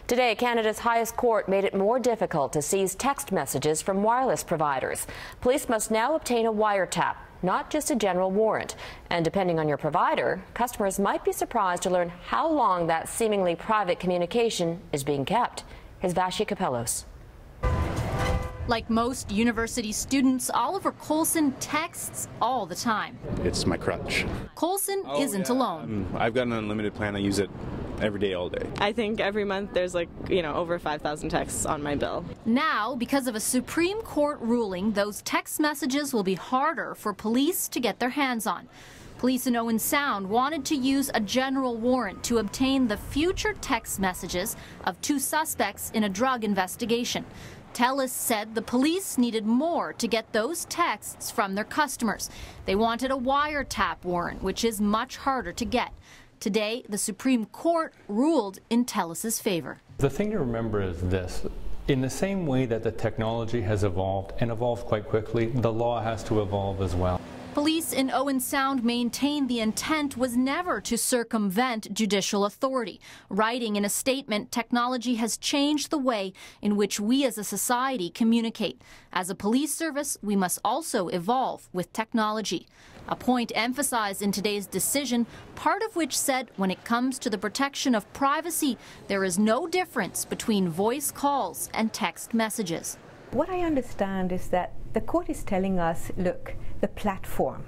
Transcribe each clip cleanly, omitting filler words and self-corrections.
Today, Canada's highest court made it more difficult to seize text messages from wireless providers. Police must now obtain a wiretap, not just a general warrant. And depending on your provider, customers might be surprised to learn how long that seemingly private communication is being kept. Here's Vashi Capellos. Like most university students, Oliver Colson texts all the time. It's my crutch. Colson isn't alone. I've got an unlimited plan. I use it every day, all day. I think every month there's over 5,000 texts on my bill. Now, because of a Supreme Court ruling, those text messages will be harder for police to get their hands on. Police in Owen Sound wanted to use a general warrant to obtain the future text messages of two suspects in a drug investigation. TELUS said the police needed more to get those texts from their customers. They wanted a wiretap warrant, which is much harder to get. Today, the Supreme Court ruled in TELUS's favor. The thing to remember is this. In the same way that the technology has evolved, and evolved quite quickly, the law has to evolve as well. Police in Owen Sound maintained the intent was never to circumvent judicial authority. Writing in a statement, technology has changed the way in which we as a society communicate. As a police service, we must also evolve with technology. A point emphasized in today's decision, part of which said when it comes to the protection of privacy, there is no difference between voice calls and text messages. What I understand is that the court is telling us, look, the platform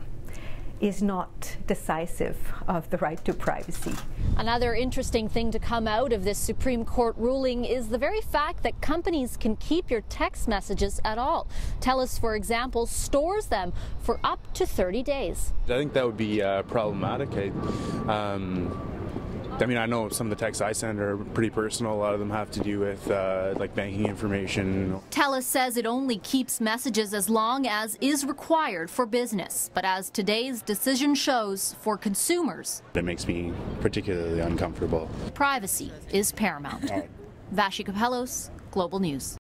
is not decisive of the right to privacy. Another interesting thing to come out of this Supreme Court ruling is the very fact that companies can keep your text messages at all. TELUS, for example, stores them for up to 30 days. I think that would be problematic. I know some of the texts I send are pretty personal. A lot of them have to do with like banking information. TELUS says it only keeps messages as long as is required for business. But as today's decision shows, for consumers, It makes me particularly uncomfortable. privacy is paramount. Vashi Capellos, Global News.